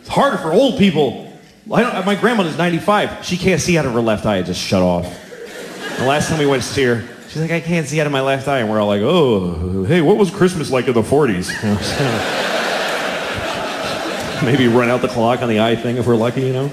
It's harder for old people. My grandmother's 95. She can't see out of her left eye. It just shut off. The last time we went to see her, she's like, I can't see out of my left eye. And we're all like, oh, hey, what was Christmas like in the 40s? Maybe run out the clock on the eye thing if we're lucky, you know?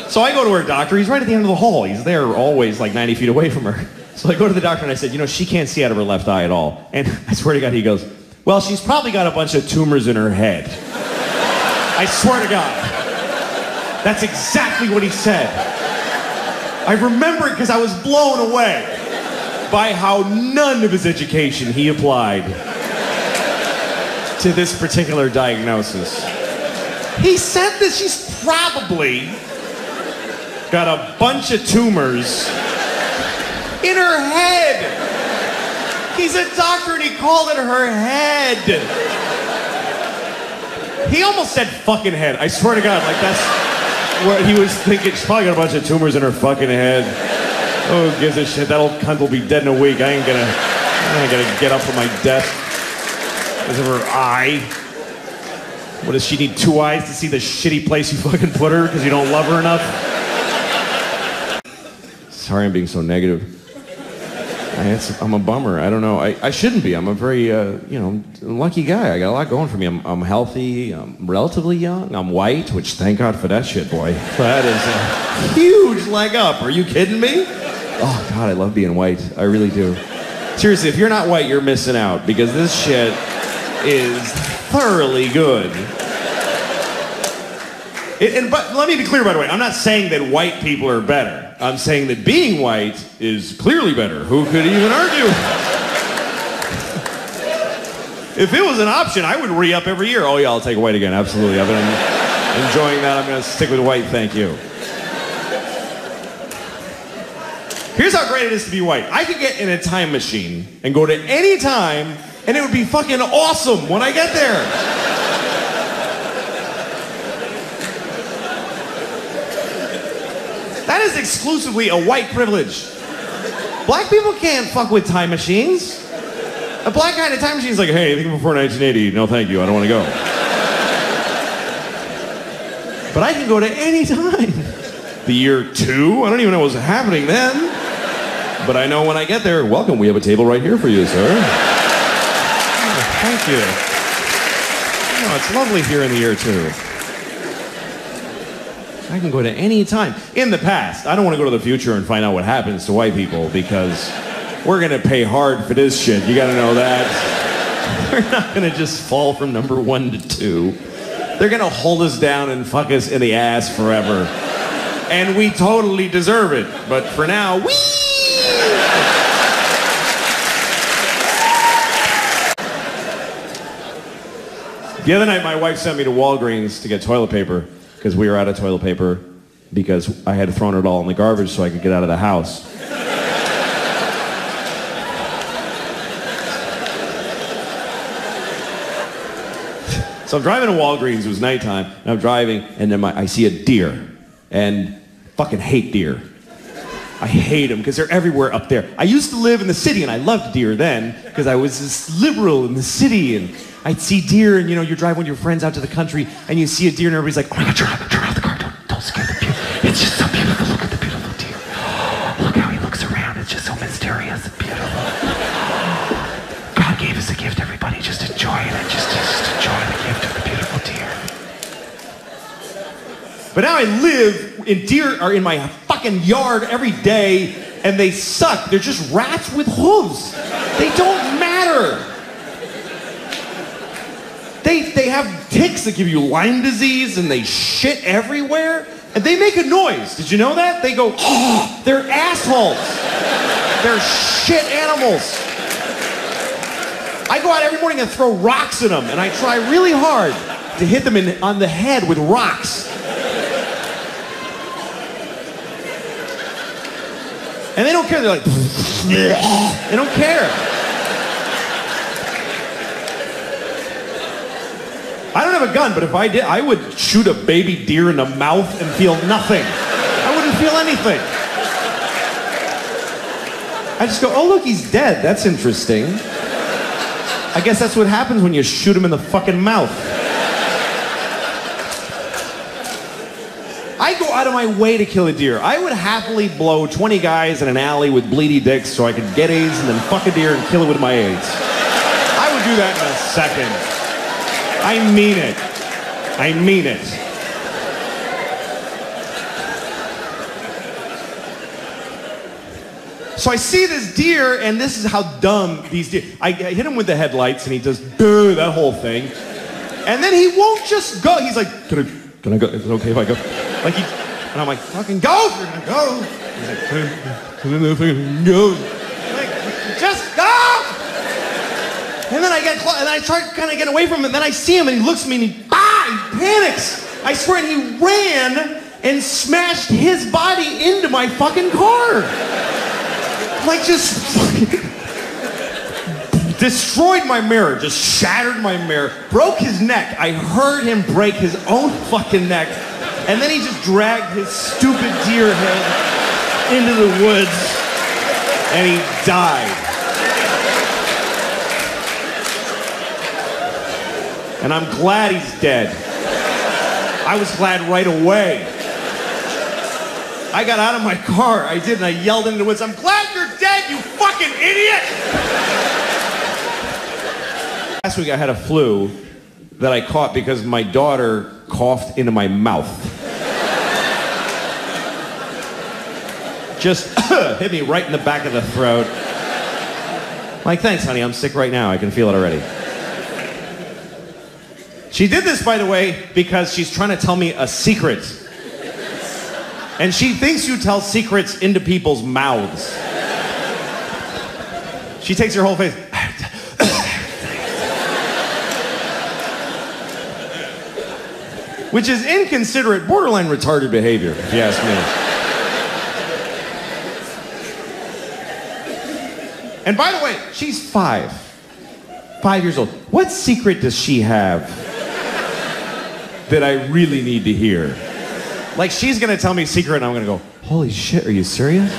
So I go to her doctor. He's right at the end of the hall. He's there always like 90 feet away from her. So I go to the doctor and I said, you know, she can't see out of her left eye at all. And I swear to God, he goes, well, she's probably got a bunch of tumors in her head. I swear to God. That's exactly what he said. I remember it because I was blown away by how none of his education he applied to this particular diagnosis. He said that she's probably got a bunch of tumors in her head. He's a doctor and he called it her head. He almost said fucking head. I swear to God, like that's what he was thinking. She's probably got a bunch of tumors in her fucking head. Oh, who gives a shit? That old cunt will be dead in a week. I ain't gonna get up from my desk because of her eye. What, does she need 2 eyes to see the shitty place you fucking put her because you don't love her enough? Sorry I'm being so negative. I'm a bummer. I don't know. I shouldn't be. I'm a very, lucky guy. I got a lot going for me. I'm healthy. I'm relatively young. I'm white, which thank God for that shit, boy. That is a huge leg up. Are you kidding me? Oh, God, I love being white. I really do. Seriously, if you're not white, you're missing out because this shit is thoroughly good. But let me be clear, by the way. I'm not saying that white people are better. I'm saying that being white is clearly better. Who could even argue? If it was an option, I would re-up every year. Oh yeah, I'll take white again, absolutely. I've been enjoying that. I'm gonna stick with white, thank you. Here's how great it is to be white. I could get in a time machine and go to any time, and it would be fucking awesome when I get there. That is exclusively a white privilege. Black people can't fuck with time machines. A black guy in a time machine is like, hey, anything before 1980? No, thank you, I don't want to go. But I can go to any time. The year 2, I don't even know what's happening then. But I know when I get there, welcome, we have a table right here for you, sir. Oh, thank you. Oh, it's lovely here in the year 2. I can go to any time. In the past, I don't want to go to the future and find out what happens to white people because we're going to pay hard for this shit. You got to know that. We're not going to just fall from number 1 to 2. They're going to hold us down and fuck us in the ass forever. And we totally deserve it. But for now, whee! The other night, my wife sent me to Walgreens to get toilet paper. Because we were out of toilet paper because I had thrown it all in the garbage so I could get out of the house. So I'm driving to Walgreens, it was nighttime, and I'm driving, and then I see a deer. And fucking hate deer. I hate them because they're everywhere up there. I used to live in the city and I loved deer then because I was this liberal in the city and I'd see deer and you drive with your friends out to the country and you see a deer and everybody's like, oh my God, turn off the car, don't scare the deer. It's just so beautiful, look at the beautiful deer. Look how he looks around, it's just so mysterious and beautiful. God gave us a gift, everybody, just enjoy it, just enjoy the gift of the beautiful deer. But now I live in deer are in my fucking yard every day and they suck. They're just rats with hooves. They don't matter. They have ticks that give you Lyme disease and they shit everywhere and they make a noise. Did you know that? They go, oh, they're assholes. They're shit animals. I go out every morning and throw rocks at them and I try really hard to hit them on the head with rocks. And they don't care, they're like, they don't care. I don't have a gun, but if I did, I would shoot a baby deer in the mouth and feel nothing. I wouldn't feel anything. I just go, oh look, he's dead, that's interesting. I guess that's what happens when you shoot him in the fucking mouth. I go out of my way to kill a deer. I would happily blow 20 guys in an alley with bleedy dicks so I could get AIDS and then fuck a deer and kill it with my AIDS. I would do that in a second. I mean it. I mean it. So I see this deer, and this is how dumb these deer... I hit him with the headlights, and he does that whole thing. And then he won't just go. He's like, can I go? Is it okay if I go? Like and I'm like, fucking go! You're gonna go! He's like, can I go? Like, just go! And then I get close, and I start kind of getting away from him, and then I see him, and he looks at me, and he panics. I swear, and he ran and smashed his body into my fucking car. Like, just fucking destroyed my mirror, just shattered my mirror, broke his neck. I heard him break his own fucking neck, and then he just dragged his stupid deer head into the woods, and he died. And I'm glad he's dead. I was glad right away. I got out of my car, I did, and I yelled into the woods, I'm glad you're dead, you fucking idiot! Last week I had a flu that I caught because my daughter coughed into my mouth. Just hit me right in the back of the throat. Like, thanks, honey, I'm sick right now, I can feel it already. She did this, by the way, because she's trying to tell me a secret. And she thinks you tell secrets into people's mouths. She takes her whole face. Which is inconsiderate, borderline retarded behavior, if you ask me. And by the way, she's 5 years old. What secret does she have that I really need to hear? Like, she's gonna tell me a secret and I'm gonna go, holy shit, are you serious?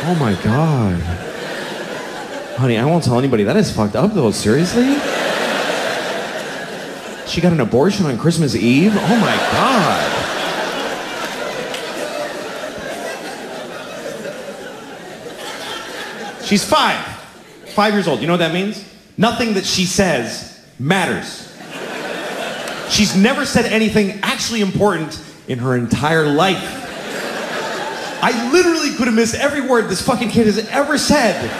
Oh my God. Honey, I won't tell anybody. That is fucked up though, seriously? She got an abortion on Christmas Eve? Oh my God. She's 5 years old. You know what that means? Nothing that she says matters. She's never said anything actually important in her entire life. I literally could have missed every word this fucking kid has ever said,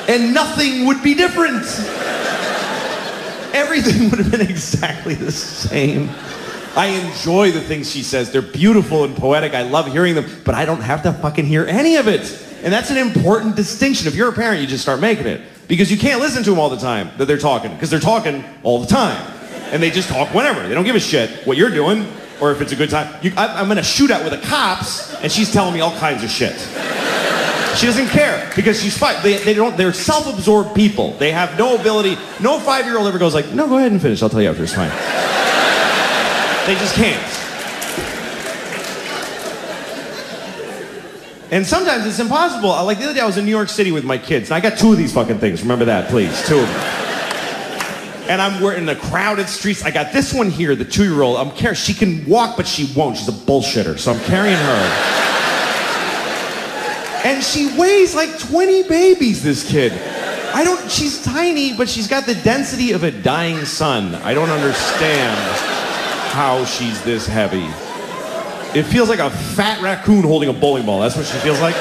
and nothing would be different. Everything would have been exactly the same. I enjoy the things she says. They're beautiful and poetic. I love hearing them, but I don't have to fucking hear any of it. And that's an important distinction. If you're a parent, you just start making it. Because you can't listen to them all the time that they're talking, because they're talking all the time. And they just talk whenever. They don't give a shit what you're doing or if it's a good time. I'm in a shootout with the cops and she's telling me all kinds of shit. She doesn't care because she's fine. They're self-absorbed people. They have no ability. No 5-year-old ever goes like, no, go ahead and finish. I'll tell you after. It's fine. They just can't. And sometimes it's impossible. Like the other day I was in New York City with my kids. And I got 2 of these fucking things. Remember that, please. 2 of them. And we're in the crowded streets. I got this one here, the 2-year-old. I'm carrying. She can walk, but she won't. She's a bullshitter. So I'm carrying her. And she weighs like 20 babies, this kid. She's tiny, but she's got the density of a dying sun. I don't understand how she's this heavy. It feels like a fat raccoon holding a bowling ball. That's what she feels like.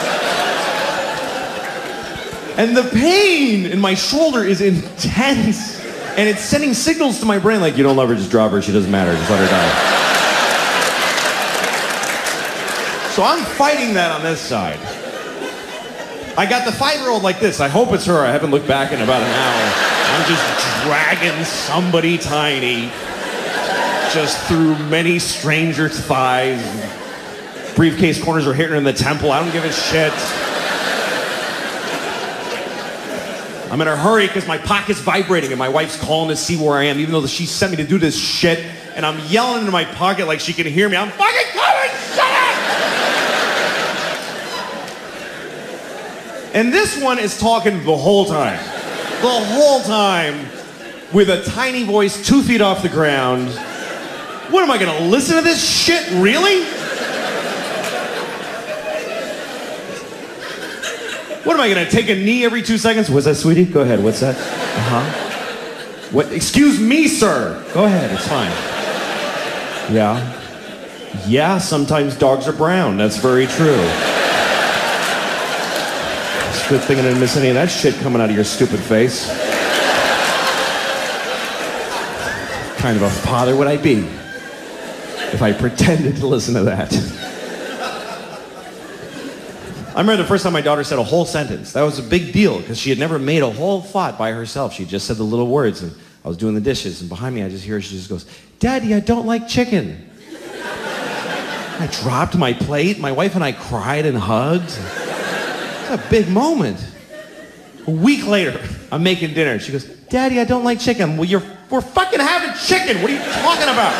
And the pain in my shoulder is intense. And it's sending signals to my brain like, you don't love her, just drop her, she doesn't matter, just let her die. So I'm fighting that on this side. I got the 5-year-old like this. I hope it's her. I haven't looked back in about an hour. I'm just dragging somebody tiny just through many strangers' thighs. Briefcase corners are hitting her in the temple. I don't give a shit. I'm in a hurry because my pocket's vibrating and my wife's calling to see where I am, even though she sent me to do this shit. And I'm yelling into my pocket like she can hear me. I'm fucking coming! Shut up! And this one is talking the whole time. The whole time with a tiny voice 2 feet off the ground. What am I gonna listen to this shit? Really? What am I gonna take a knee every 2 seconds? What's that, sweetie? Go ahead. What's that? What? Excuse me, sir. Go ahead. It's fine. Yeah. Yeah. Sometimes dogs are brown. That's very true. It's a good thing I didn't miss any of that shit coming out of your stupid face. What kind of a father would I be if I pretended to listen to that? I remember the first time my daughter said a whole sentence. That was a big deal because she had never made a whole thought by herself. She just said the little words, and I was doing the dishes, and behind me I just hear her, she just goes, "Daddy, I don't like chicken." I dropped my plate. My wife and I cried and hugged. It's a big moment. A week later, I'm making dinner. She goes, "Daddy, I don't like chicken." Well, we're fucking having chicken. What are you talking about?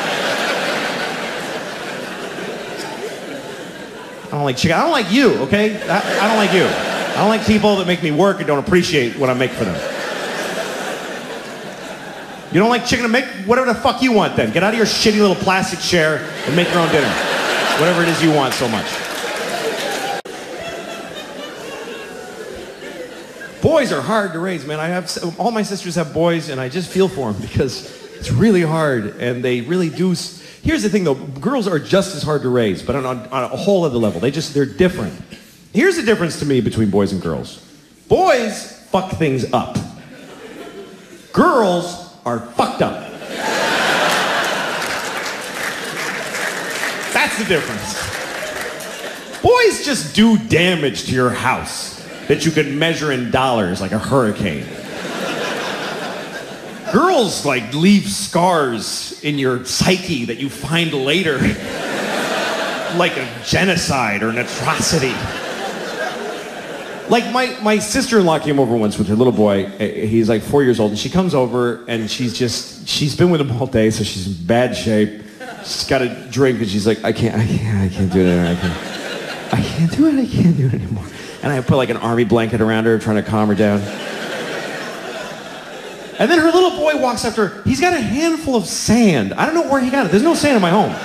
I don't like chicken. I don't like you, okay? I don't like you. I don't like people that make me work and don't appreciate what I make for them. You don't like chicken? Make whatever the fuck you want then. Get out of your shitty little plastic chair and make your own dinner. Whatever it is you want so much. Boys are hard to raise, man. All my sisters have boys, and I just feel for them because it's really hard, and they really do. Here's the thing, though. Girls are just as hard to raise, but on a whole other level. They're different. Here's the difference to me between boys and girls. Boys fuck things up. Girls are fucked up. That's the difference. Boys just do damage to your house that you could measure in dollars like a hurricane. Girls, like, leave scars in your psyche that you find later, like a genocide or an atrocity. Like, my sister-in-law came over once with her little boy. He's like 4 years old, and she comes over, and she's been with him all day, so she's in bad shape. She's got a drink, and she's like, I can't do it anymore. I can't do it anymore. And I put like an army blanket around her, trying to calm her down. And then her little boy walks up to her. He's got a handful of sand. I don't know where he got it. There's no sand in my home.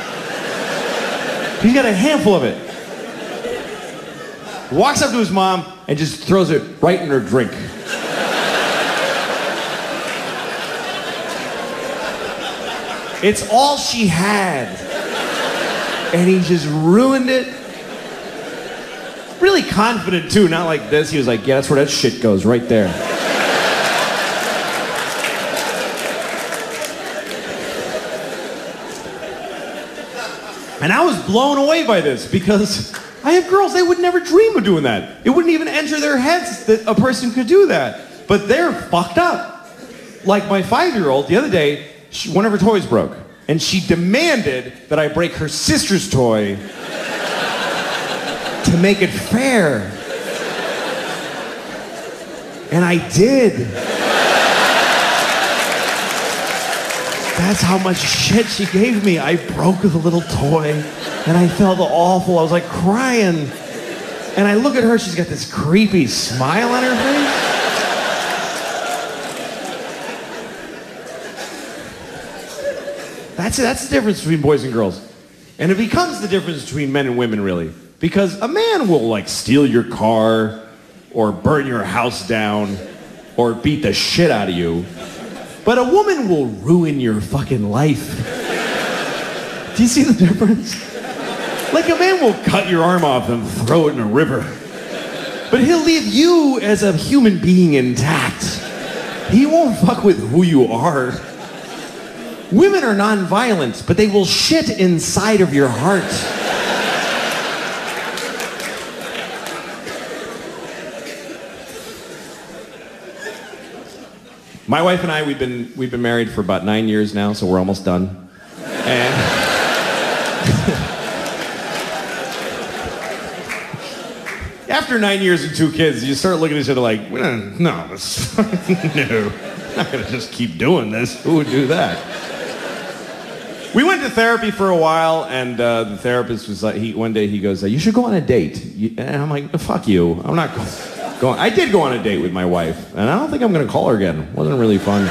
He's got a handful of it. Walks up to his mom and just throws it right in her drink. It's all she had. And he just ruined it. Really confident too, not like this. He was like, yeah, that's where that shit goes, right there. And I was blown away by this because I have girls, they would never dream of doing that. It wouldn't even enter their heads that a person could do that. But they're fucked up. Like my 5-year-old, the other day, one of her toys broke. And she demanded that I break her sister's toy to make it fair. And I did. That's how much shit she gave me. I broke the little toy, and I felt awful. I was like crying. And I look at her, she's got this creepy smile on her face. That's the difference between boys and girls. And it becomes the difference between men and women, really. Because a man will, like, steal your car, or burn your house down, or beat the shit out of you. But a woman will ruin your fucking life. Do you see the difference? Like, a man will cut your arm off and throw it in a river. But he'll leave you as a human being intact. He won't fuck with who you are. Women are non-violent, but they will shit inside of your heart. My wife and I, we've been married for about 9 years now, so we're almost done. And after 9 years and 2 kids, you start looking at each other like, no, I'm not gonna just keep doing this. Who would do that? We went to therapy for a while, and the therapist was like, one day he goes, you should go on a date. And I'm like, fuck you, I'm not going. I did go on a date with my wife, and I don't think I'm going to call her again. It wasn't really fun.